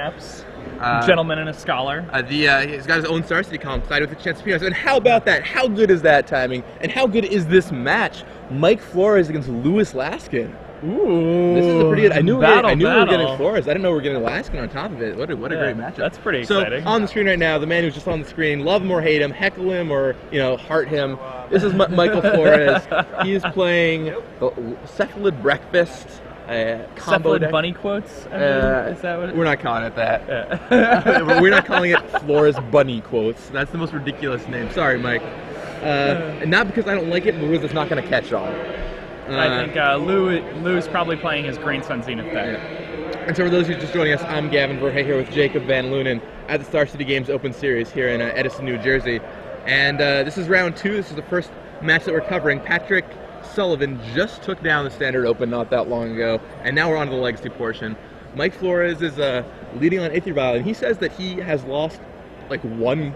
Apps, gentleman and a scholar. He's got his own Star City column, Clyde with a chance to appear. And how about that? How good is that timing? And how good is this match? Mike Flores against Louis Laskin. Ooh, this is a pretty good. I knew we were getting Flores. I didn't know we were getting Laskin on top of it. What a great matchup. That's pretty exciting. So on the screen right now, the man who's just on the screen, love him or hate him, heckle him or heart him. This is Michael Flores. He is playing the Cephalid Breakfast combo Cephalid deck. Bunny quotes. Is that what? We're not calling it that. Yeah. We're not calling it Flores Bunny quotes. That's the most ridiculous name. Sorry, Mike. And not because I don't like it, but because it's not going to catch on. I think Lou is probably playing his Grandson Zenith deck. Yeah. And so for those who are just joining us, I'm Gavin Verhey here with Jacob Van Lunen at the Star City Games Open Series here in Edison, New Jersey. And this is round 2. This is the first match that we're covering. Patrick Sullivan just took down the Standard Open not that long ago, and now we're on to the Legacy portion. Mike Flores is leading on Aethervial, and he says that he has lost like one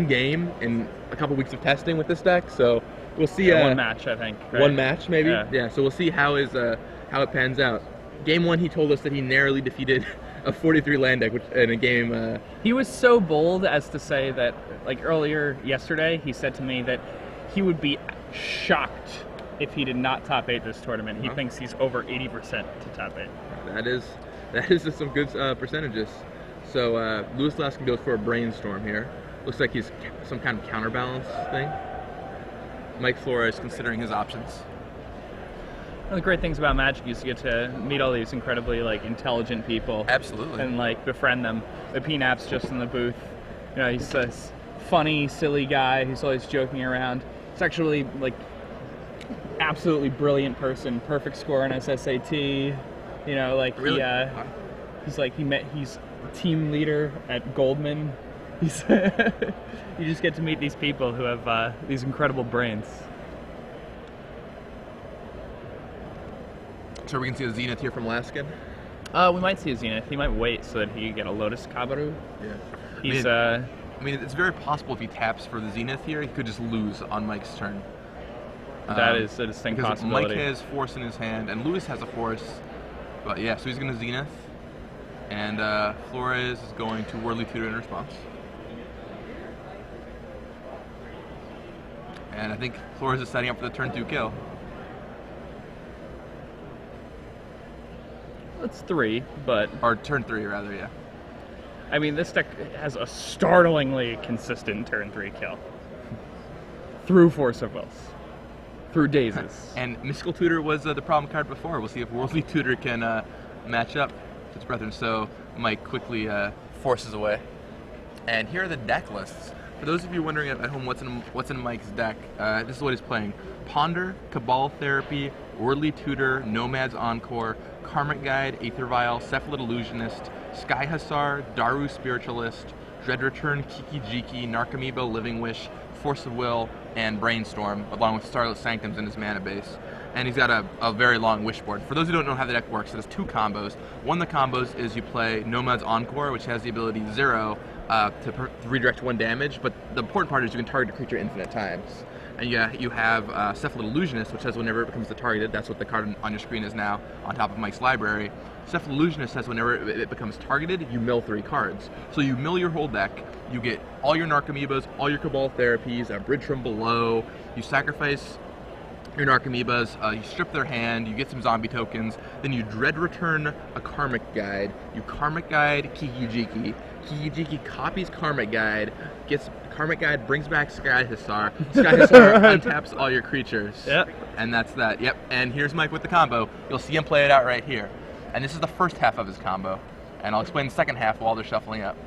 game in a couple weeks of testing with this deck. So we'll see. One match, I think. Right? One match, maybe. Yeah. So we'll see how it pans out. Game 1, he told us that he narrowly defeated a 43 land deck in a game. He was so bold as to say that, like earlier yesterday, he said to me that he would be shocked if he did not top 8 this tournament. He thinks he's over 80% to top 8. That is some good percentages. So Louis Laskin goes for a brainstorm here. Looks like he's some kind of counterbalance thing. Mike Flores considering his options. One of the great things about Magic is you get to meet all these incredibly intelligent people. Absolutely. And befriend them. The P-Nap's just in the booth. He's this funny, silly guy who's always joking around. He's actually absolutely brilliant person. Perfect score on his SAT. Really? He's team leader at Goldman. You just get to meet these people who have these incredible brains. So we can see a Zenith here from Laskin? We might see a Zenith. He might wait so that he can get a Lotus Kabaru. Yeah. It's very possible if he taps for the Zenith here, he could just lose on Mike's turn. That is a distinct possibility. Mike has Force in his hand, and Lewis has a Force. But yeah, so he's going to Zenith. And Flores is going to Worldly Tutor in response. And I think Flores is setting up for the turn 2 kill. It's 3, but... Or turn 3, rather, yeah. I mean, this deck has a startlingly consistent turn 3 kill. Through Force of Wills. Through Dazes. And Mystical Tutor was the problem card before. We'll see if Worldly Tutor can match up to its brethren. So Mike quickly forces away. And here are the deck lists. For those of you wondering at home what's in Mike's deck, this is what he's playing. Ponder, Cabal Therapy, Worldly Tutor, Nomad's Encore, Karmic Guide, Aether Vial, Cephalid Illusionist, Sky Hussar, Daru Spiritualist, Dread Return, Kiki Jiki, Narcomoeba, Living Wish, Force of Will, and Brainstorm, along with Starlit Sanctums in his mana base. And he's got a very long wish board. For those who don't know how the deck works, it has 2 combos. One of the combos is you play Nomad's Encore, which has the ability 0 to redirect 1 damage, but the important part is you can target a creature infinite times. And you have Cephalid Illusionist, which says whenever it becomes targeted, that's what the card on your screen is now on top of Mike's library. Cephalid Illusionist says whenever it becomes targeted, you mill 3 cards. So you mill your whole deck, you get all your Narcomoebas, all your Cabal Therapies, a Bridge from Below, you sacrifice your Narcomoebas, you strip their hand, you get some zombie tokens, then you Dread Return a Karmic Guide, you Karmic Guide Kiki Jiki. Kiki Jiki copies Karmic Guide, gets Karmic Guide, brings back Sky Hussar. Sky Hussar untaps all your creatures. Yep. And that's that. Yep. And here's Mike with the combo. You'll see him play it out right here. And this is the first half of his combo. And I'll explain the second half while they're shuffling up.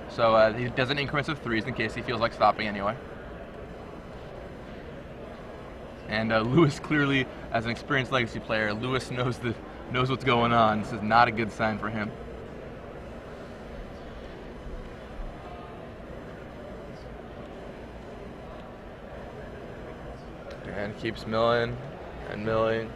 So he does it in increments of 3s in case he feels like stopping anyway. And Lewis clearly, as an experienced Legacy player, Lewis knows what's going on. This is not a good sign for him. And keeps milling and milling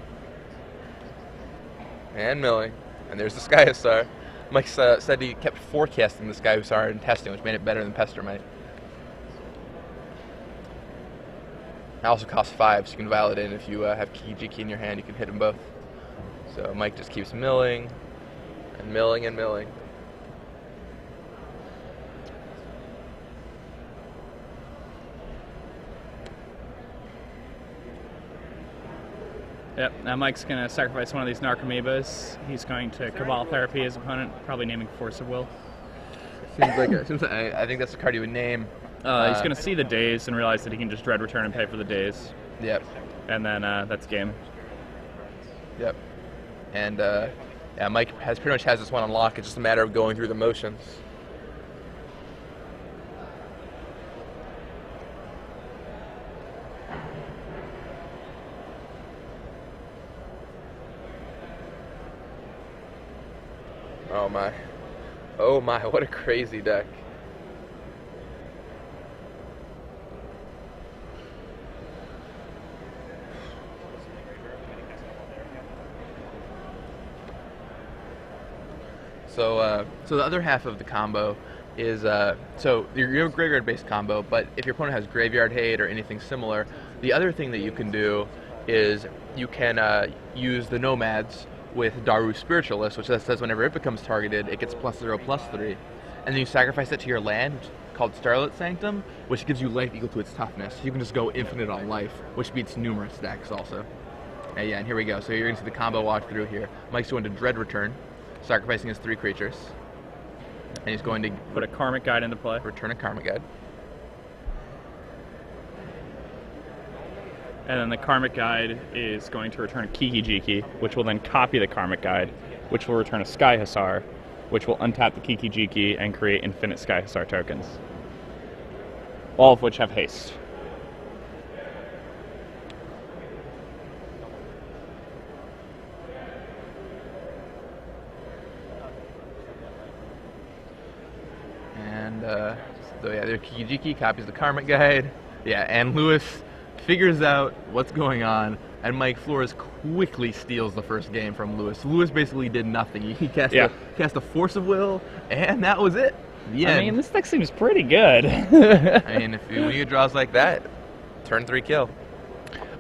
and milling. And there's the Sky Hussar. Mike said he kept forecasting the Sky Hussar in testing, which made it better than Pestermite. It also costs 5, so you can validate it. If you have Kiki Jiki in your hand, you can hit them both. So Mike just keeps milling And milling and milling. Yep, now Mike's going to sacrifice one of these Narcomoebas. He's going to Cabal Therapy his opponent, probably naming Force of Will. I think that's the card you would name. He's going to see the days and realize that he can just Dread Return and pay for the days. Yep. And then that's game. Yep. And yeah, Mike pretty much has this one on lock. It's just a matter of going through the motions. Oh my, what a crazy deck. So the other half of the combo is, so you have a graveyard-based combo, but if your opponent has graveyard hate or anything similar, the other thing that you can do is you can use the Nomads with Daru Spiritualist, which says whenever it becomes targeted, it gets +0/+3. And then you sacrifice it to your land, called Starlit Sanctum, which gives you life equal to its toughness. You can just go infinite on life, which beats numerous decks also. Yeah, and here we go. So you're going to see the combo walk through here. Mike's going to Dread Return, sacrificing his 3 creatures. And he's going to put a Karmic Guide into play. Return a Karmic Guide. And then the Karmic Guide is going to return a Kiki Jiki, which will then copy the Karmic Guide, which will return a Sky Hussar, which will untap the Kiki Jiki and create infinite Sky Hussar tokens. All of which have haste. And so yeah, their Kiki Jiki copies the Karmic Guide. Yeah, and Lewis figures out what's going on, and Mike Flores quickly steals the first game from Lewis. Lewis basically did nothing. He cast a Force of Will, and that was it. The end. I mean, this deck seems pretty good. I mean, when you get draws like that, turn 3 kill.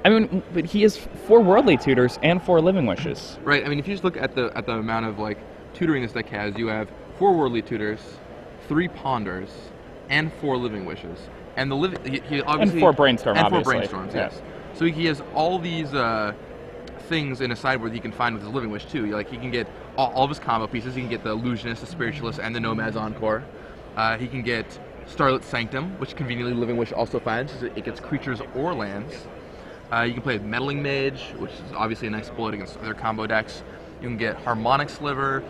I mean, but he has 4 Worldly Tutors and 4 Living Wishes. Right. I mean, if you just look at the amount of like tutoring this deck has, you have 4 Worldly Tutors, 3 Ponders, and 4 Living Wishes. And he obviously and 4 Brainstorm, and 4 obviously. Brainstorms, yes. So he has all these things in a sideboard that he can find with his Living Wish too. Like he can get all of his combo pieces. He can get the Illusionist, the Spiritualist, and the Nomad's Encore. He can get Starlit Sanctum, which conveniently Living Wish also finds. So it gets creatures or lands. You can play with Meddling Mage, which is obviously a nice bullet against other combo decks. You can get Harmonic Sliver,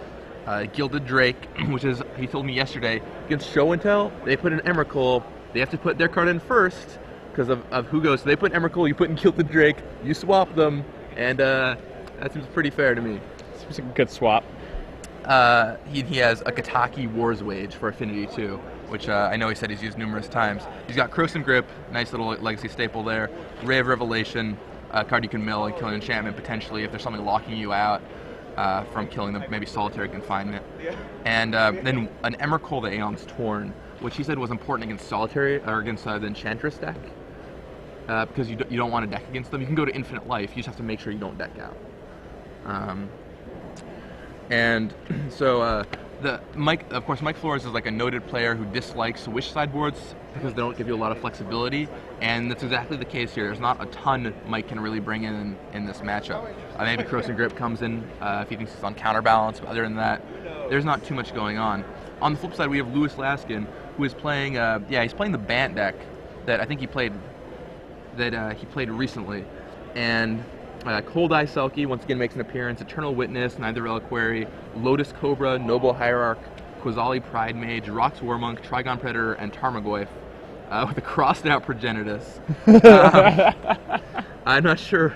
Gilded Drake, which is, he told me yesterday, against Show and Tell, they put an Emrakul. They have to put their card in first because of who goes. So they put an Emrakul, you put in Gilded Drake, you swap them, and that seems pretty fair to me. Seems like a good swap. He has a Kataki War's Wage for Affinity too, which I know he said he's used numerous times. He's got Croson Grip, nice little legacy staple there. Ray of Revelation, a card you can mill and kill an enchantment potentially if there's something locking you out from killing them, maybe Solitary Confinement. And then an Emrakul, the Aeon's Torn, which he said was important against Solitary, or against the Enchantress deck, because you don't want to deck against them. You can go to Infinite Life, you just have to make sure you don't deck out. And so Mike Flores is like a noted player who dislikes Wish sideboards because they don't give you a lot of flexibility, and that's exactly the case here. There's not a ton Mike can really bring in this matchup. Maybe Croson Grip comes in if he thinks it's on counterbalance, but other than that, there's not too much going on. On the flip side, we have Lewis Laskin, who is playing, he's playing the Bant deck that I think he played recently, and Cold Eye Selkie once again makes an appearance. Eternal Witness, Neither Reliquary, Lotus Cobra, Noble Hierarch, Quasali Pride Mage, Rox Warmonk, Trigon Predator, and Tarmogoyf with a crossed out Progenitus. I'm not sure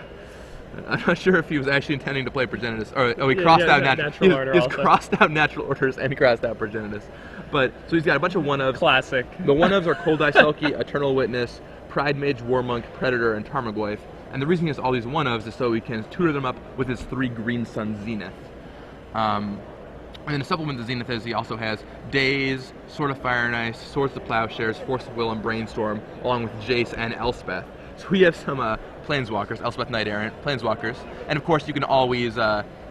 if he was actually intending to play Progenitus. He crossed out natural order. He's crossed out Natural Orders and he crossed out Progenitus. But so he's got a bunch of one-ofs. Classic. The one-ofs are Cold Eye Selkie, Eternal Witness, Pride Mage, Warmonk, Predator, and Tarmogoyf. And the reason he has all these one-ofs is so he can tutor them up with his 3 Green Sun Zenith. And then to supplement the Zenith is he also has Daze, Sword of Fire and Ice, Swords to Plowshares, Force of Will, and Brainstorm, along with Jace and Elspeth. So we have some Planeswalkers, Elspeth Knight Errant, Planeswalkers. And of course you can always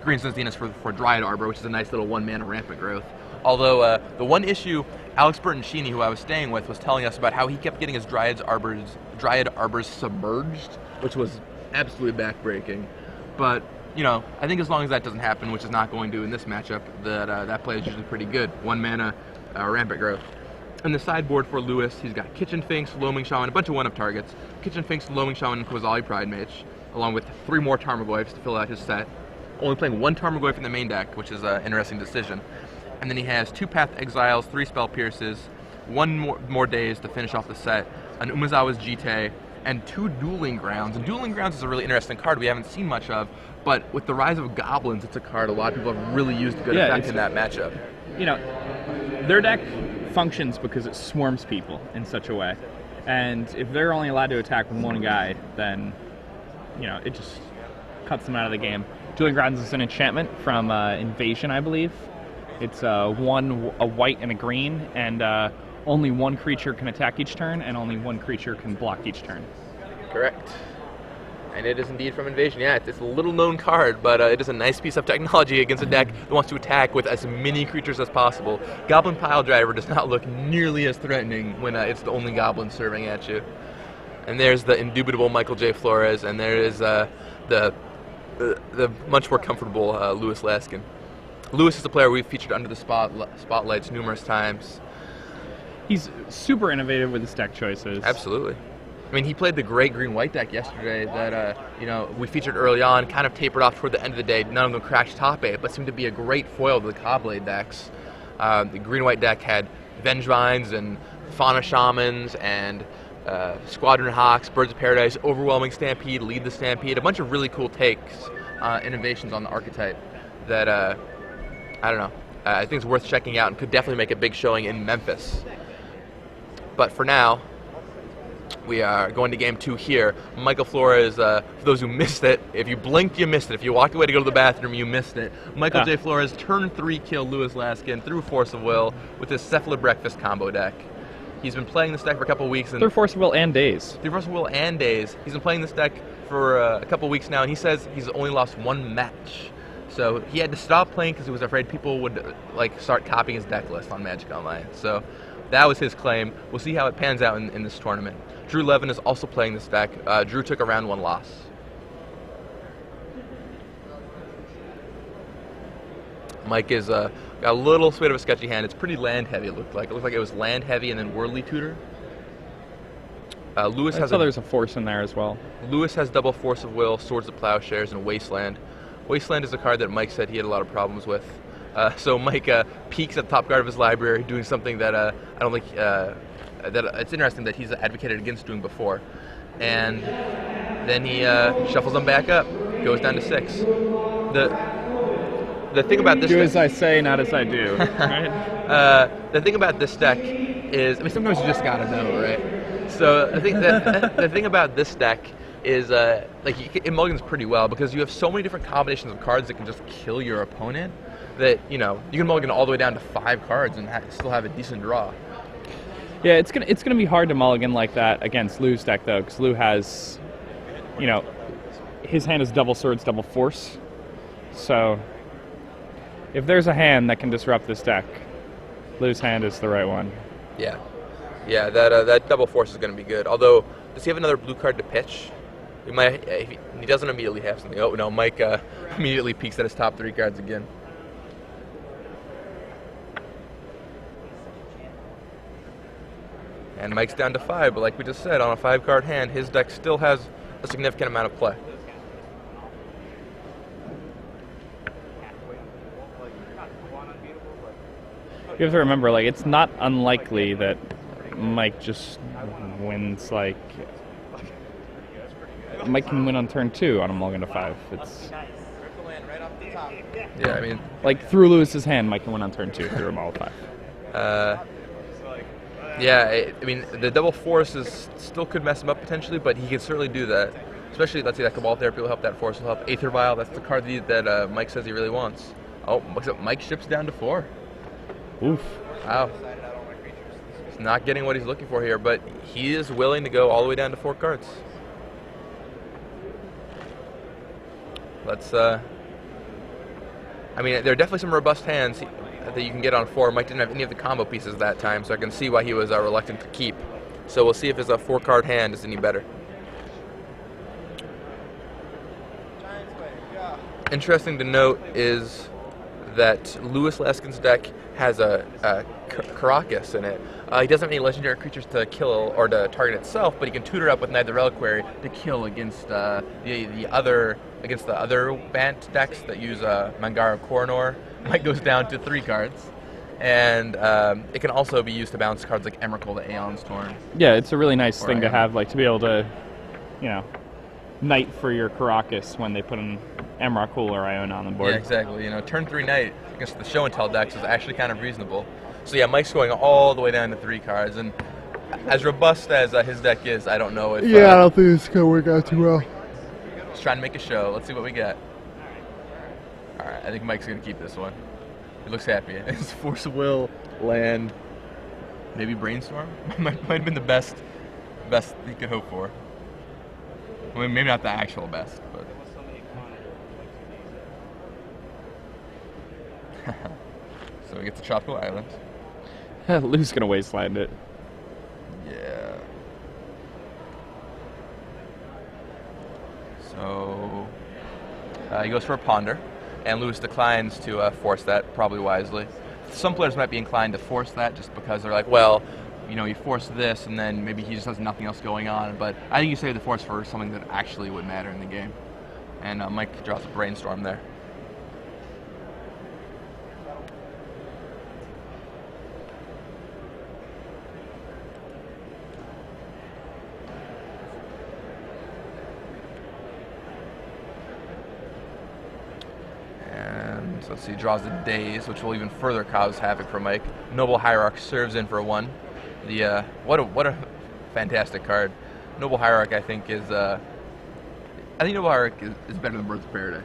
Green's Zeniths for Dryad Arbor, which is a nice little 1-mana rampant growth. Although the one issue, Alex Bertoncini, who I was staying with, was telling us about how he kept getting his Dryad Arbors submerged, which was absolutely backbreaking. But you know, I think as long as that doesn't happen, which is not going to in this matchup, that play is usually pretty good. 1-mana rampant growth. In the sideboard for Lewis, he's got Kitchen Finks, Loaming Shaman, a bunch of 1-up targets. Kitchen Finks, Loaming Shaman, and Quasali Pride Mage, along with 3 more Tarmogoyfs to fill out his set. Only playing 1 Tarmogoyf in the main deck, which is an interesting decision. And then he has 2 Path Exiles, 3 Spell Pierces, 1 more days to finish off the set, an Umezawa's Jite, and 2 Dueling Grounds. And Dueling Grounds is a really interesting card we haven't seen much of, but with the rise of Goblins, it's a card a lot of people have really used good effect in that matchup. You know, their deck functions because it swarms people in such a way. And if they're only allowed to attack with 1 guy, then, you know, it just cuts them out of the game. Dueling Grounds is an enchantment from Invasion, I believe. It's a white and a green, and only 1 creature can attack each turn, and only 1 creature can block each turn. Correct. And it is indeed from Invasion. Yeah, it's a little known card, but it is a nice piece of technology against a deck that wants to attack with as many creatures as possible. Goblin Pile Driver does not look nearly as threatening when it's the only goblin serving at you. And there's the indubitable Michael J. Flores, and there is the much more comfortable Louis Laskin. Lewis is a player we've featured under the spotlights numerous times. He's super innovative with his deck choices. Absolutely. I mean, he played the great green-white deck yesterday that you know, we featured early on, kind of tapered off toward the end of the day. None of them crashed top 8, but seemed to be a great foil to the Cobblade decks. The green-white deck had Vengevines and Fauna Shamans and Squadron Hawks, Birds of Paradise, Overwhelming Stampede, Lead the Stampede, a bunch of really cool takes, innovations on the archetype that, I don't know, I think it's worth checking out and could definitely make a big showing in Memphis. But for now, we are going to game 2 here. Michael Flores, for those who missed it, if you blinked, you missed it. If you walked away to go to the bathroom, you missed it. Michael J. Flores, turn 3 kill Louis Laskin through Force of Will with his Cephala Breakfast combo deck. He's been playing this deck for a couple weeks. Through Force of Will and Days. Through Force of Will and Days. He's been playing this deck for a couple weeks now, and he says he's only lost 1 match. So he had to stop playing because he was afraid people would start copying his deck list on Magic Online. So that was his claim. We'll see how it pans out in this tournament. Drew Levin is also playing this deck. Drew took a round 1 loss. Mike is got a little bit of a sketchy hand. It's pretty land heavy. It looked like it was land heavy and then Worldly Tutor. Lewis has there's a force in there as well. Lewis has double Force of Will, Swords of Plowshares, and Wasteland. Wasteland is a card that Mike said he had a lot of problems with. So Mike peeks at the top card of his library, doing something that I don't think that it's interesting that he's advocated against doing before. And then he shuffles them back up, goes down to 6. The thing about this do deck, as I say, not as I do. Right? The thing about this deck is, I mean, sometimes you just gotta know, right? So I think that the thing about this deck is it mulligans pretty well because you have so many different combinations of cards that can just kill your opponent that, you know, you can mulligan all the way down to 5 cards and still have a decent draw. Yeah, it's gonna be hard to mulligan like that against Lou's deck though, because Lou has, you know, his hand is double Swords, double Force. So if there's a hand that can disrupt this deck, Lou's hand is the right one. Yeah, that double Force is going to be good. Although, does he have another blue card to pitch? He might. He doesn't immediately have something. Oh no, Mike immediately peeks at his top 3 cards again. And Mike's down to 5, but like we just said, on a 5-card hand, his deck still has a significant amount of play. You have to remember, it's not unlikely that Mike just wins, Mike can win on turn 2 on a mulligan to 5. It's... Yeah, I mean... through Lewis's hand, Mike can win on turn 2 through a mulligan to 5. Yeah, I mean, the double Force still could mess him up potentially, but he can certainly do that. Especially, let's say that Cabal Therapy will help, that Force will help. Aether Vial, that's the card that Mike says he really wants. Oh, except Mike ships down to 4. Oof. Wow. He's not getting what he's looking for here, but he is willing to go all the way down to 4 cards. Let's I mean, there are definitely some robust hands that you can get on 4. Mike didn't have any of the combo pieces that time, so I can see why he was reluctant to keep. So we'll see if his 4-card hand is any better. Interesting to note is that Lewis Laskin's deck has a Caracas in it. He doesn't have any legendary creatures to kill or to target itself, but he can tutor up with Knight of the Reliquary to kill against the other Bant decks that use Mangara Koronor. Mike goes down to 3 cards. And it can also be used to bounce cards like Emrakul, the Aeon's Torn. Yeah, it's a really nice thing to have, like to be able to, you know, Knight for your Caracas when they put an Emrakul or Iona on the board. Yeah, exactly. You know, turn 3 Knight against the Show and Tell decks is actually kind of reasonable. So yeah, Mike's going all the way down to 3 cards, and as robust as his deck is, I don't know if. Yeah, I don't think it's gonna work out too well. Just trying to make a show. Let's see what we get. All right, I think Mike's gonna keep this one. He looks happy. It's Force of Will, land, maybe Brainstorm. might have been the best he could hope for. I mean, maybe not the actual best, but. So we get to Tropical Island. Lou's gonna wasteland it. Yeah. So he goes for a Ponder, and Lewis declines to force that, probably wisely. Some players might be inclined to force that just because they're like, well, you know, you force this, and then maybe he just has nothing else going on. But I think you save the force for something that actually would matter in the game. And Mike draws a Brainstorm there. So let's see, draws the Daze, which will even further cause havoc for Mike. Noble Hierarch serves in for 1. What a fantastic card. Noble Hierarch, I think Noble Hierarch is better than Birds of Paradise.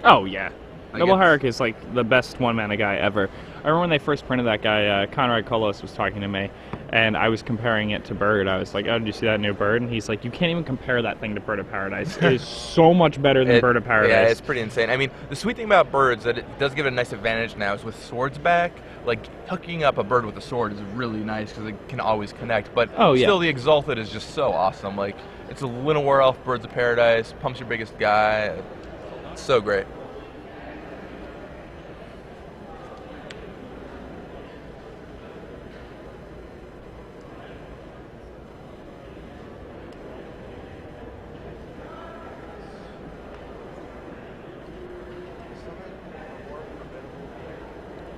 Oh yeah, Noble Hierarch is like the best 1-mana guy ever. I remember when they first printed that guy, Conrad Kolos was talking to me, and I was comparing it to Bird. I was like, oh, did you see that new Bird? And he's like, you can't even compare that thing to Bird of Paradise. It is so much better than Bird of Paradise. Yeah, it's pretty insane. I mean, the sweet thing about Birds that it does give it a nice advantage now is with swords back, like hooking up a bird with a sword is really nice because it can always connect. But still, the Exalted is just so awesome. Like, it's a Llanowar Elf, Birds of Paradise, pumps your biggest guy. It's so great.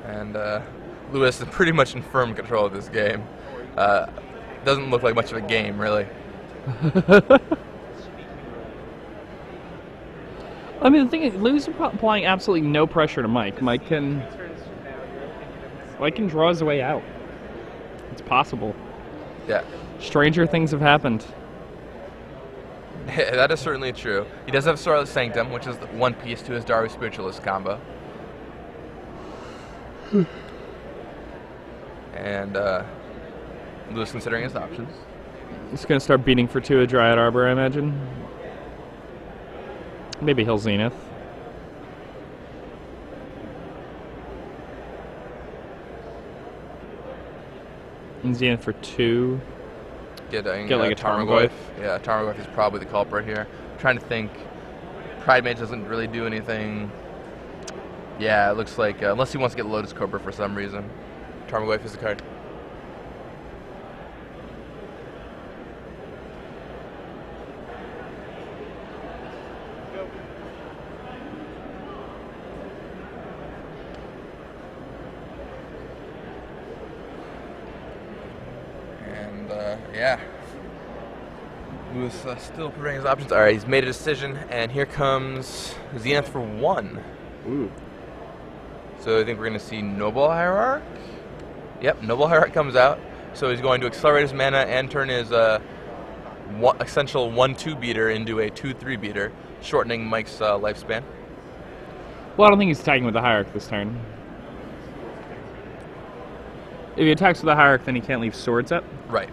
And Lewis is pretty much in firm control of this game. Doesn't look like much of a game, really. I mean, the thing is, Lou's applying absolutely no pressure to Mike. Mike can draw his way out. It's possible. Yeah. Stranger things have happened. That is certainly true. He does have Starlit Sanctum, which is 1 piece to his Darwi Spiritualist combo. And Lewis considering his options. He's going to start beating for 2 at Dryad Arbor, I imagine. Maybe he'll Zenith. And Zenith for 2. Get like a Tarmogoyf. Yeah, Tarmogoyf is probably the culprit here. I'm trying to think. Pride Mage doesn't really do anything. Yeah, it looks like, unless he wants to get Lotus Cobra for some reason. Tarmogoyf is the card. And, yeah. Lewis still preparing his options. All right, he's made a decision, and here comes Zenith for 1. Ooh. So I think we're going to see Noble Hierarch. Yep, Noble Hierarch comes out. So he's going to accelerate his mana and turn his essential 1-2 beater into a 2-3 beater, shortening Mike's lifespan. Well, I don't think he's attacking with the Hierarch this turn. If he attacks with the Hierarch, then he can't leave swords up. Right.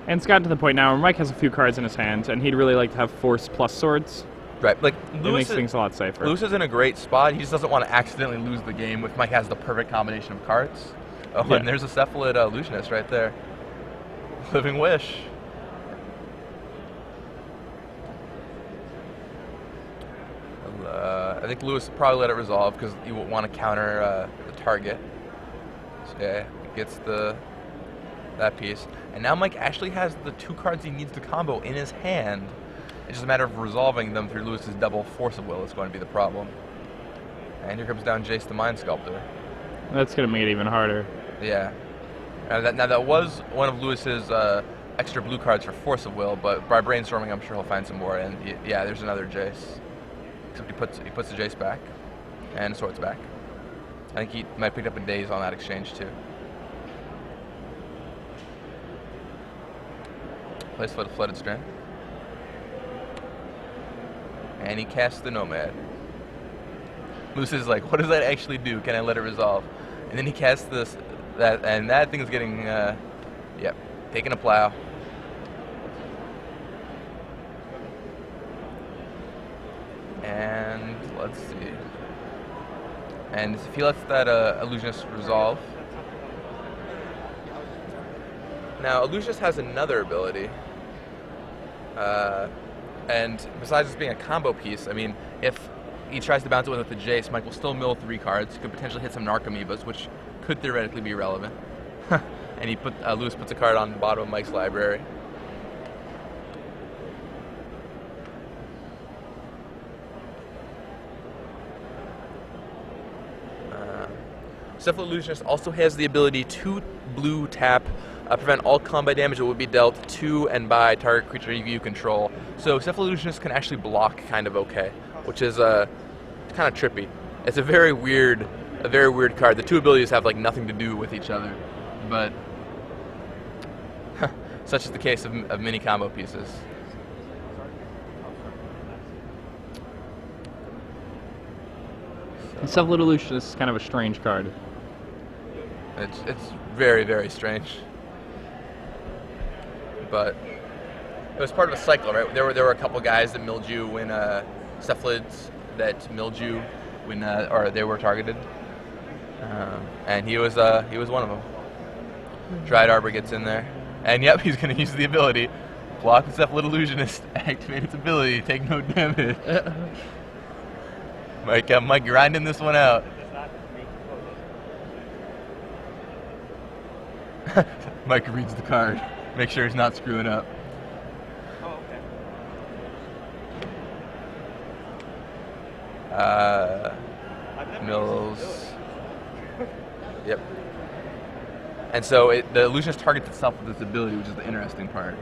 And it's gotten to the point now where Mike has a few cards in his hand, and he'd really like to have Force plus swords. Right, like It makes things a lot safer. Lewis is in a great spot. He just doesn't want to accidentally lose the game if Mike has the perfect combination of cards. Oh, Yeah. and there's a Cephalid Illusionist right there. Living Wish. I think Lewis will probably let it resolve because you want to counter the target. So yeah, gets that piece. And now Mike actually has the 2 cards he needs to combo in his hand. It's just a matter of resolving them through Lewis's double Force of Will is going to be the problem. And here comes down Jace the Mind Sculptor. That's going to make it even harder. Yeah. Now that was one of Lewis's extra blue cards for Force of Will, but by brainstorming I'm sure he'll find some more. And yeah, there's another Jace. Except he puts the Jace back. And Swords back. I think he might have picked up a Daze on that exchange too. Plays Flooded Strand. And he casts the Nomad. Moose is like, what does that actually do? Can I let it resolve? And then he casts and that thing is getting, yep, taking a plow. And let's see. And if he lets that Illusionist resolve. Now, Illusionist has another ability. And besides this being a combo piece, I mean, if he tries to bounce it with the Jace, Mike will still mill 3 cards. Could potentially hit some Narcomoebas, which could theoretically be relevant. And Lewis puts a card on the bottom of Mike's library. Cephalid Illusionist also has the ability to blue tap, prevent all combat damage that would be dealt to and by target creature you control. So Cephalid Illusionist can actually block kind of okay, which is kind of trippy. It's a very weird card. The 2 abilities have like nothing to do with each other, but such is the case of many combo pieces. Cephalid Illusionist is kind of a strange card. It's very, very strange. But it was part of a cycle, right? There were a couple guys that milled you when Cephalids that milled you when or they were targeted, and he was one of them. Dryad Arbor gets in there, and yep, he's going to use the ability. Block the Cephalid Illusionist, activate its ability, take no damage. Mike grinding this one out. Mike reads the card. Make sure he's not screwing up. Oh, okay. Mills. Yep. And so the Illusionist targets itself with this ability, which is the interesting part.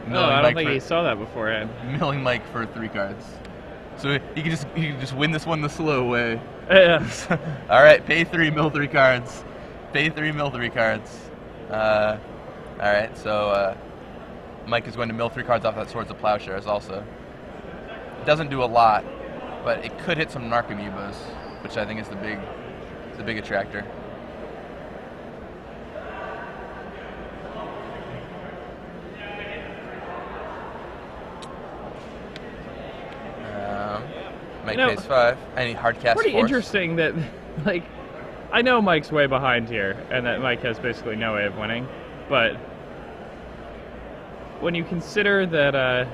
No, I don't think he saw that beforehand. Milling Mike for 3 cards. So you can just win this one the slow way. Yeah. All right, pay 3, mill 3 cards. Pay 3, mill 3 cards. All right, so Mike is going to mill 3 cards off that Swords of Plowshares also. It doesn't do a lot, but it could hit some Narcomoebas, which I think is the big attractor. Mike pays 5, and he hard casts Pretty Force. interesting that, like, I know Mike's way behind here, and that Mike has basically no way of winning, but when you consider that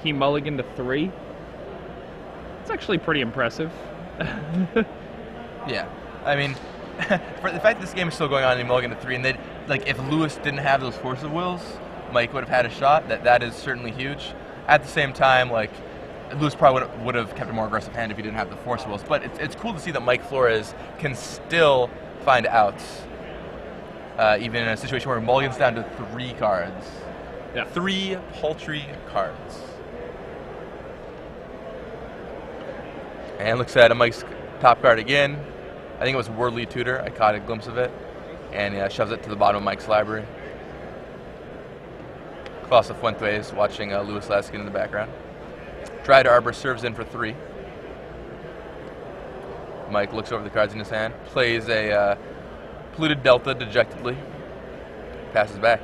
he mulliganed to 3, it's actually pretty impressive. Yeah, I mean, for the fact that this game is still going on and he mulliganed to 3, and that, like, if Lewis didn't have those Force of Wills, Mike would have had a shot. That is certainly huge. At the same time, like, Lewis probably would have kept a more aggressive hand if he didn't have the Force Wills. But it's cool to see that Mike Flores can still find outs, even in a situation where mulligans down to 3 cards. Yeah. 3 paltry cards. And looks at Mike's top card again. I think it was Worldly Tutor. I caught a glimpse of it. And shoves it to the bottom of Mike's library. Clausa Fuentes watching Louis Laskin in the background. Dryad Arbor serves in for 3. Mike looks over the cards in his hand, plays a Polluted Delta dejectedly, passes back.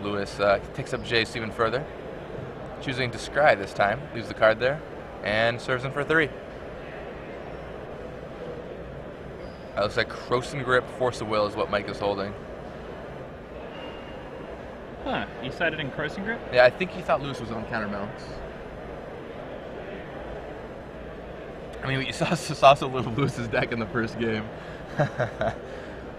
Lewis takes up Jace even further. choosing to scry this time. Leaves the card there and serves him for 3. It looks like Croson Grip, Force of Will is what Mike is holding. Huh, you cited in Croson Grip? Yeah, I think he thought Lewis was on counterbalance. I mean, you saw some little Lewis's deck in the first game.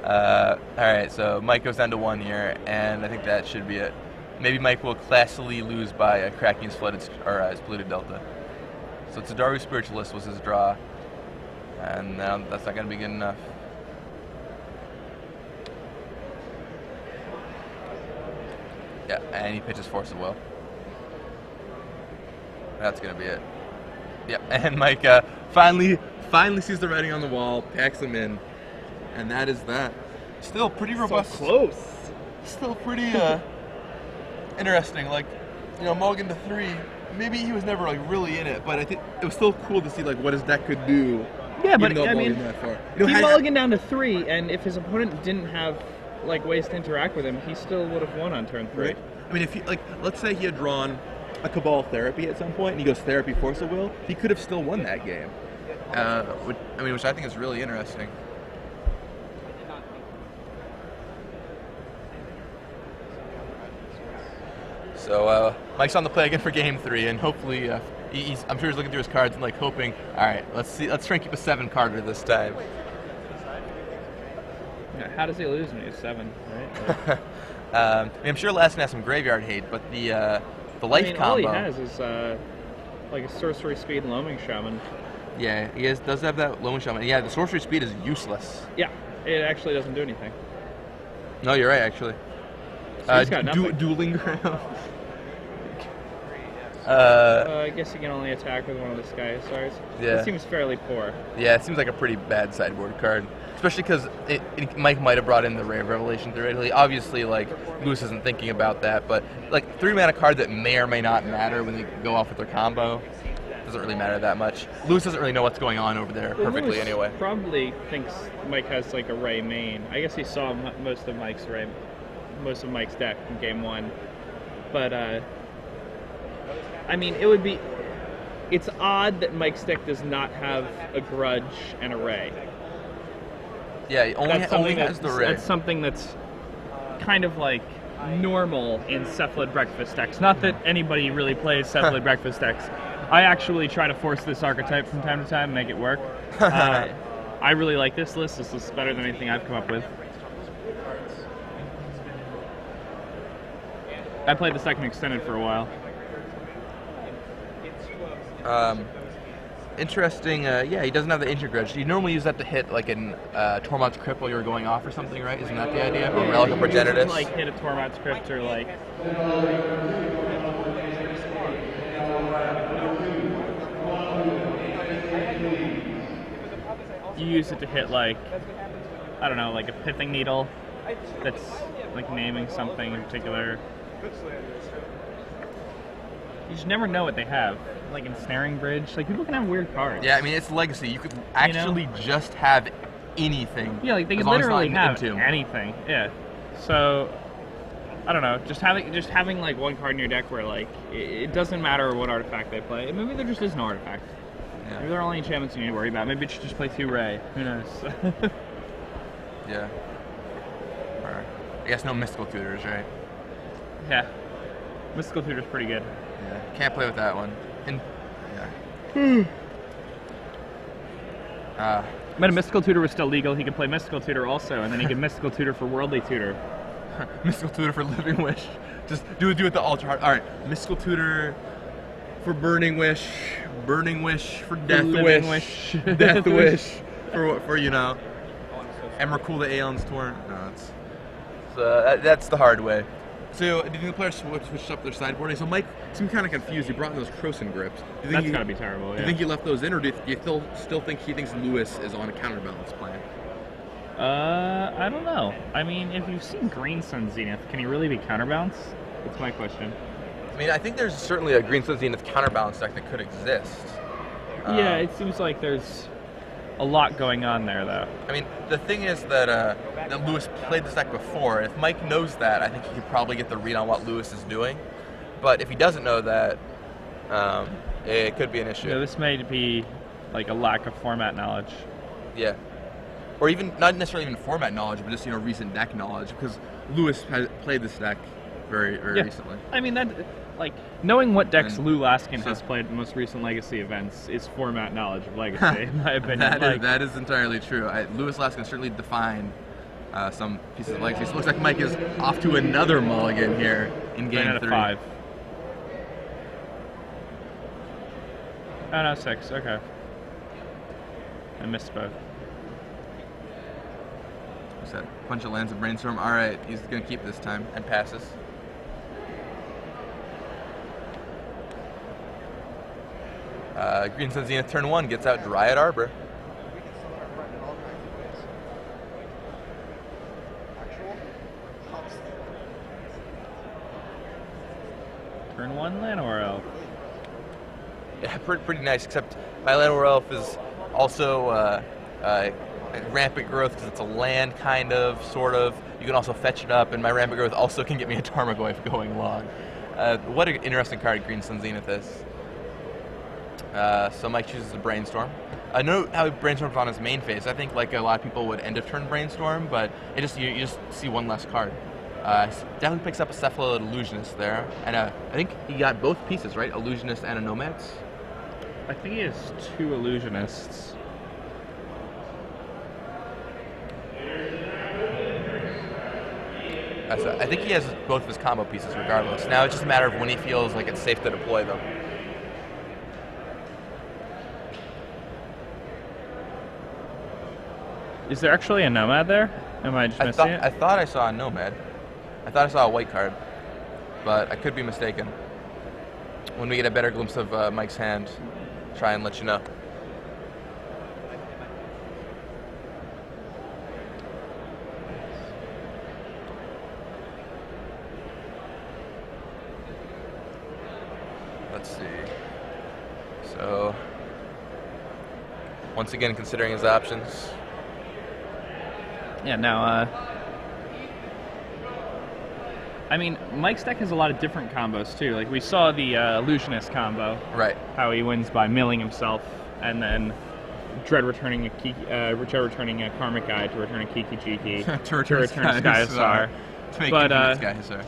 Alright, so Mike goes down to 1 here, and I think that should be it. Maybe Mike will classily lose by a cracking his flooded or his polluted delta. So Tadaru Spiritualist was his draw, and now that's not going to be good enough. Yeah, and he pitches Force of Will. That's going to be it. Yeah, and Mike finally sees the writing on the wall, packs him in, and that is that. Still pretty robust. So close. Still pretty interesting. Like, you know, mulligan to 3. Maybe he was never like really in it, but I think it was still cool to see like what his deck could do. Yeah, but I mean, he mulliganed down to 3, and if his opponent didn't have like ways to interact with him, he still would have won on turn 3. Right. I mean, if he let's say he had drawn a Cabal Therapy at some point, and he goes Therapy Force of Will, he could have still won that game. Which I think is really interesting. So Mike's on the play again for Game 3, and hopefully, I'm sure he's looking through his cards and like hoping, all right, let's try and keep a 7-carder this time. Yeah, how does he lose when he's 7? Right? I'm sure Laskin has some graveyard hate, but the life combo. All he has is like a sorcery speed loaming shaman. Yeah, he does have that loaming shaman. Yeah, the sorcery speed is useless. Yeah, it actually doesn't do anything. No, you're right, actually. So he's got nothing. Dueling ground. I guess you can only attack with one of the Sky Hussars. Yeah. It seems fairly poor. Yeah, it seems like a pretty bad sideboard card. Especially because Mike might have brought in the Ray of Revelation theoretically. Obviously, like, Lewis isn't thinking about that, but, like, 3-mana card that may or may not matter when they go off with their combo doesn't really matter that much. Lewis doesn't really know what's going on over there perfectly Lewis anyway. Probably thinks Mike has, like, a Ray main. I guess he saw most of Mike's deck in Game 1. But, I mean, it's odd that Mike's deck does not have a Grudge and a Ray. Yeah, he only has the Ray. That's something that's kind of like normal in Cephalid Breakfast decks. Not that anybody really plays Cephalid Breakfast decks. I actually try to force this archetype from time to time and make it work. I really like this list. This is better than anything I've come up with. I played the second extended for a while. Interesting. Yeah, he doesn't have the Ancient Grudge. You normally use that to hit like an Tormod's Crypt while you're going off or something, right? Isn't that the idea? Or Relic of Progenitus? Like hit a Tormod's Crypt or like. You use it to hit like, I don't know, like a Pithing Needle that's like naming something in particular. You just never know what they have. Like Ensnaring Bridge. Like, people can have weird cards. Yeah, I mean, it's Legacy. You could actually just have anything. Yeah, like they could literally have anything. Yeah. So, I don't know. Just having like one card in your deck where like it doesn't matter what artifact they play. Maybe there just is no artifact. Yeah. Maybe there are only enchantments you need to worry about. Maybe it should just play 2 Ray. Who knows? Yeah. Or, I guess no Mystical Tutors, right? Yeah. Mystical Tutor's pretty good. Yeah. Can't play with that one. And yeah. But a Mystical Tutor was still legal. He could play Mystical Tutor also, and then he could Mystical Tutor for Worldly Tutor. Mystical Tutor for Living Wish. Just do it the ultra hard. All right, Mystical Tutor for Burning Wish for Death Wish, Death Wish for you know, Emrakul the Aeon's Torrent. No, that's the hard way. So, do you think the players switched up their sideboarding? So, Mike seemed kind of confused. He brought in those Croson Grips. That's gotta be terrible. Do you think he left those in, or do you still think he thinks Lewis is on a counterbalance plan? I don't know. I mean, if you've seen Green Sun Zenith, can he really be counterbalance? That's my question. I mean, I think there's certainly a Green Sun Zenith counterbalance deck that could exist. Yeah, it seems like there's a lot going on there, though. I mean, the thing is that Lewis played this deck before. If Mike knows that, I think he could probably get the read on what Lewis is doing. But if he doesn't know that, it could be an issue. Yeah, this may be like a lack of format knowledge. Yeah. Or even, not necessarily even format knowledge, but just, recent deck knowledge, because Lewis has played this deck very recently. I mean, that, like, knowing what decks And Lou Laskin so- has played in the most recent Legacy events is format knowledge of Legacy, in my opinion. That is entirely true. Lewis Laskin certainly defined some pieces of Legacy. So it looks like Mike is off to another mulligan here in game 3. 5. Oh, no, 6. Okay. I missed both. What's that? Bunch of lands of Brainstorm. All right, he's going to keep this time and passes. Green Sun Zenith turn 1 gets out Dryad Arbor. Turn 1 Llanowar Elf. Yeah, pretty nice, except my Llanowar Elf is also rampant growth because it's a land, kind of, sort of. You can also fetch it up, and my rampant growth also can get me a Tarmogoyf going long. What an interesting card Green Sun Zenith is. So Mike chooses a Brainstorm. I know how Brainstorm's on his main phase. I think like a lot of people would end of turn Brainstorm, but you just see one less card. Definitely picks up a Cephalid Illusionist there, and I think he got both pieces, right? Illusionist and a Nomads. I think he has 2 Illusionists. I think he has both of his combo pieces regardless. Now it's just a matter of when he feels like it's safe to deploy them. Is there actually a Nomad there? Am I just missing it? I thought I saw a Nomad. I thought I saw a white card, but I could be mistaken. When we get a better glimpse of Mike's hand, try and let you know. Let's see. So, once again, considering his options. Yeah, now, I mean, Mike's deck has a lot of different combos, too. Like, we saw the Illusionist combo. Right. How he wins by milling himself, and then Dread returning a Karmic Guide to return a Kiki-Jiki, to return Sky Hussar. To make But, Sky Hussars.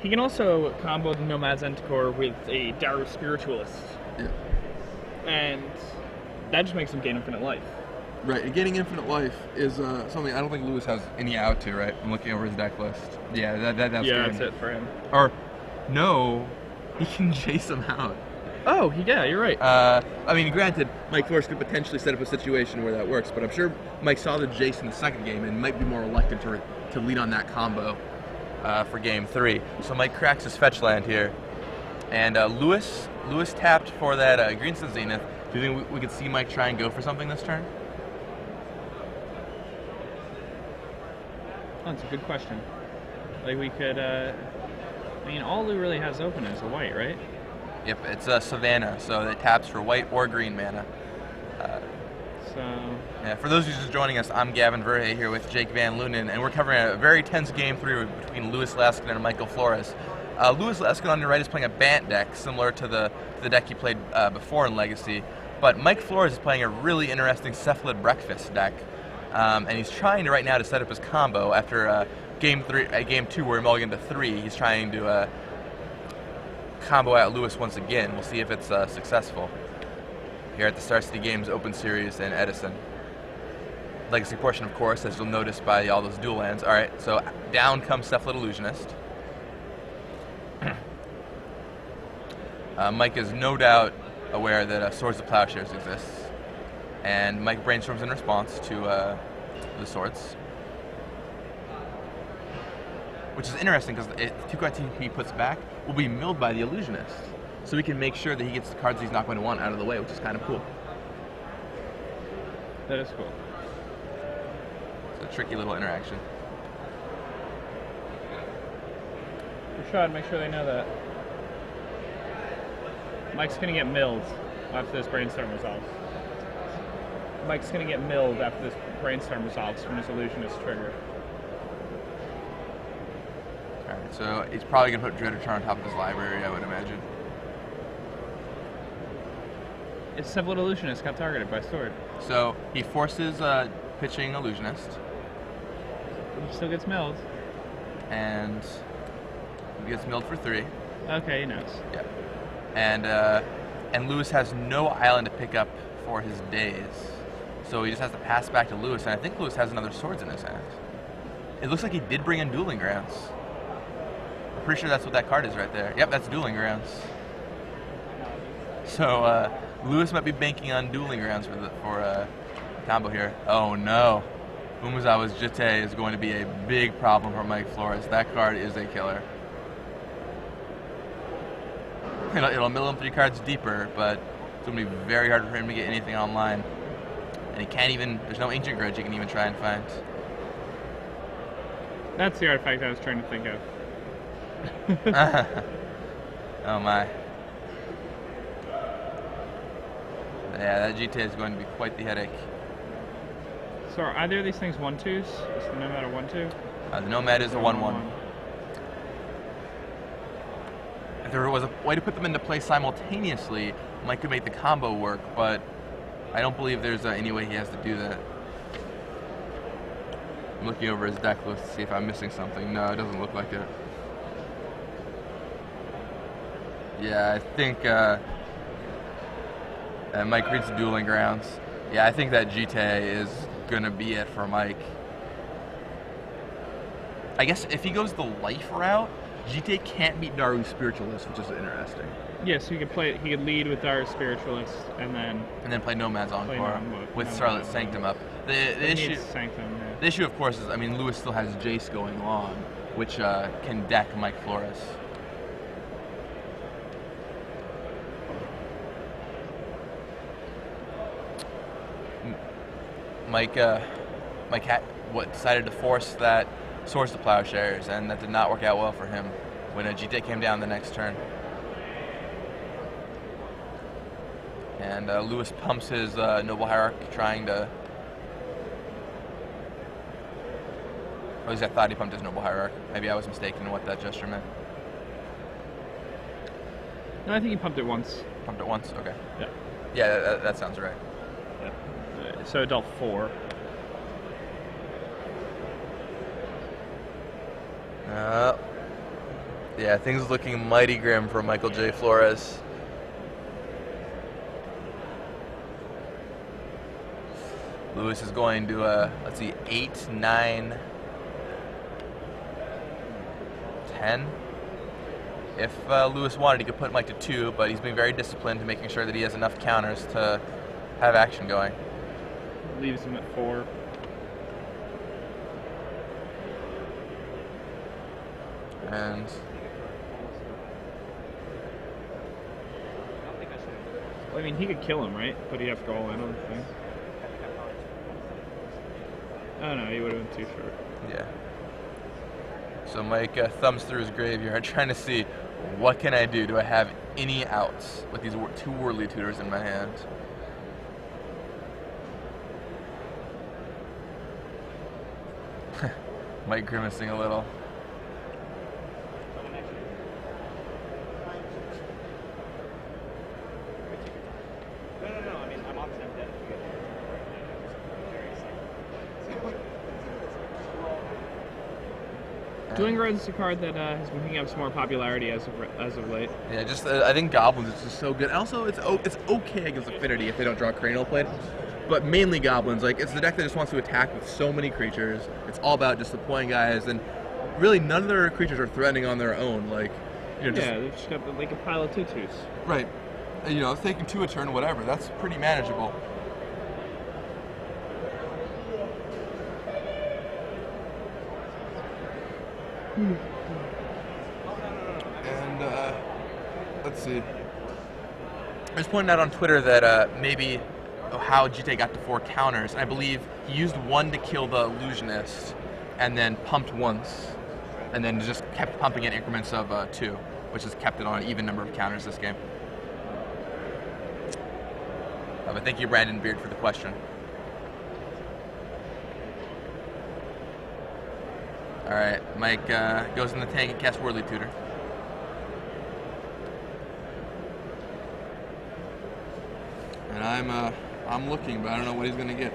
He can also combo the Nomad's Entacore with a Daru Spiritualist. Yeah. And that just makes him gain infinite life. Right, and gaining infinite life is something I don't think Lewis has any out to, right? I'm looking over his deck list. Yeah, that's yeah, good. that's it for him. Or, no, he can chase him out. Oh, yeah, you're right. I mean, granted, Mike Flores could potentially set up a situation where that works, but I'm sure Mike saw the Jace in the second game and might be more reluctant to lead on that combo for game 3. So Mike cracks his fetch land here. And Lewis tapped for that Green Sun Zenith. Do you think we could see Mike try and go for something this turn? Oh, that's a good question. Like, we could, I mean, all Lou really has open is a white, right? Yep, it's Savannah, so it taps for white or green mana. Yeah, for those of you just joining us, I'm Gavin Verhey here with Jake Van Lunen, and we're covering a very tense game 3 between Lewis Laskin and Michael Flores. Lewis Laskin on your right is playing a Bant deck, similar to the deck he played before in Legacy, but Mike Flores is playing a really interesting Cephalid Breakfast deck, and he's trying right now to set up his combo after game 2 where he mulliganed to 3. He's trying to combo out Lewis once again. We'll see if it's successful here at the Star City Games Open Series in Edison. Legacy portion, of course, as you'll notice by all those dual lands. All right, so down comes Cephalid Illusionist. Mike is no doubt aware that Swords of Plowshares exists, and Mike brainstorms in response to the Swords, which is interesting because the 2 cards he puts back will be milled by the Illusionist, so we can make sure that he gets the cards he's not going to want out of the way, which is kind of cool. That is cool. It's a tricky little interaction. Rashad, make sure they know that. Mike's gonna get milled after this brainstorm resolves. Mike's gonna get milled after this brainstorm resolves from his Illusionist trigger. Alright, so he's probably going to put Dread Return on top of his library, I would imagine. It's Several Illusionist got targeted by Sword. So he forces pitching Illusionist. He still gets milled. And he gets milled for 3. Okay, he knows. Yeah. And Lewis has no island to pick up for his days. So he just has to pass back to Lewis, and I think Lewis has another Swords in his hand. It looks like he did bring in Dueling Grounds. I'm pretty sure that's what that card is right there. Yep, that's Dueling Grounds. So Lewis might be banking on Dueling Grounds for combo here. Oh no. Umezawa's Jitte is going to be a big problem for Mike Flores. That card is a killer. It'll mill him 3 cards deeper, but it's going to be very hard for him to get anything online. And he can't even, there's no Ancient Grudge he can even try and find. That's the artifact I was trying to think of. Oh my. Yeah, that Jitte is going to be quite the headache. So are either of these things 1/2s? Is the Nomad a 1/2? The Nomad is a 1/1. If there was a way to put them into play simultaneously, Mike could make the combo work, but I don't believe there's any way he has to do that. I'm looking over his deck list to see if I'm missing something. No, it doesn't look like it. Yeah, I think Mike reads Dueling Grounds. Yeah, I think that Jitte is gonna be it for Mike. I guess if he goes the life route, Jitte can't beat Daru Spiritualist, which is interesting. Yeah, so he could lead with Daru Spiritualist and then play Nomad's Encore with Starlit Sanctum up. The issue, Sanctum, yeah. The issue, of course, is Lewis still has Jace going on, which can deck Mike Flores. Mike decided to force that Swords to Plowshares, and that did not work out well for him when a Jitte came down the next turn. And Lewis pumps his Noble Hierarch, trying to... Or at least I thought he pumped his Noble Hierarch. Maybe I was mistaken in what that gesture meant. No, I think he pumped it once. Pumped it once? Okay. Yeah. Yeah, that sounds right. Yeah. So it dealt 4. Yeah, things looking mighty grim for Michael J. Flores. Lewis is going to, let's see, 8, 9, 10. If Lewis wanted, he could put Mike to 2, but he's being very disciplined to making sure that he has enough counters to have action going. Leaves him at 4. And Well, I mean, he could kill him, right? But he'd have to go all in on the thing. Oh no, he would have been too short. yeah. So Mike thumbs through his graveyard, trying to see what can I do. Do I have any outs with these 2 Worldly Tutors in my hand? Mike grimacing a little. Dueling Grounds is a card that has been picking up some more popularity as of late. Yeah, just I think Goblins is just so good. Also, it's okay against Affinity if they don't draw Cranial Plate, but mainly Goblins. Like, it's the deck that just wants to attack with so many creatures. It's all about just deploying guys, and really none of their creatures are threatening on their own. Like, you know, they've just got like a pile of tutus. Right. You know, taking 2 a turn, whatever. That's pretty manageable. And let's see. I just pointed out on Twitter that maybe how Jitte got to 4 counters, and I believe he used 1 to kill the Illusionist, and then pumped once, and then just kept pumping in increments of 2, which has kept it on an even number of counters this game. But thank you, Brandon Beard, for the question. All right, Mike goes in the tank and casts Worldly Tutor. I'm looking, but I don't know what he's gonna get.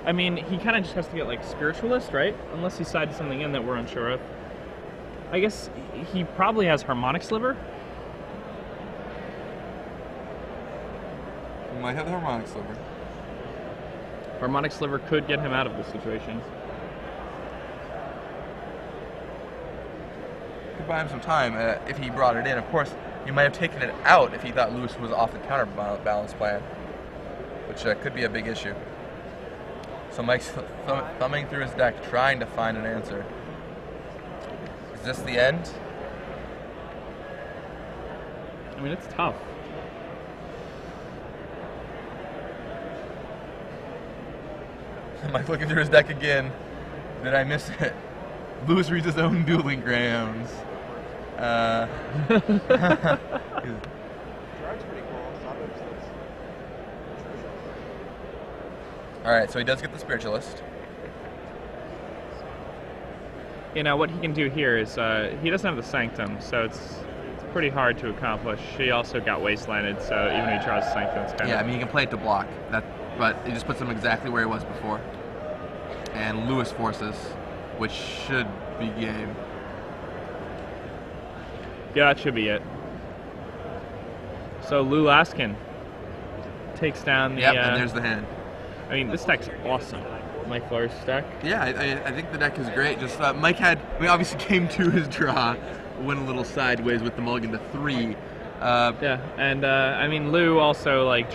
I mean, he kind of just has to get like Spiritualist, right? Unless he sided something in that we're unsure of. I guess he probably has Harmonic Sliver. He might have the Harmonic Sliver. Harmonic Sliver could get him out of this situation. Could buy him some time if he brought it in. Of course, he might have taken it out if he thought Lewis was off the counterbalance plan, which could be a big issue. So Mike's thumbing through his deck, trying to find an answer. Is this the end? I mean, it's tough. Mike looking through his deck again. Did I miss it? Lewis reads his own dueling grounds. Alright, so he does get the Spiritualist. You know, what he can do here is, he doesn't have the Sanctum, so it's pretty hard to accomplish. He also got Wastelanded, so even if he tries Sanctum, it's kind of... Yeah, I mean, he can play it to block, but it just puts him exactly where he was before. And Lewis forces, which should be game. Yeah, that should be it. So Lou Laskin takes down the... Yep, and there's the hand. I mean, this deck's awesome. Mike Flores' deck. Yeah, I think the deck is great. Just Mike obviously came to his draw, went a little sideways with the mulligan to 3. Yeah, and I mean, Lou also, like,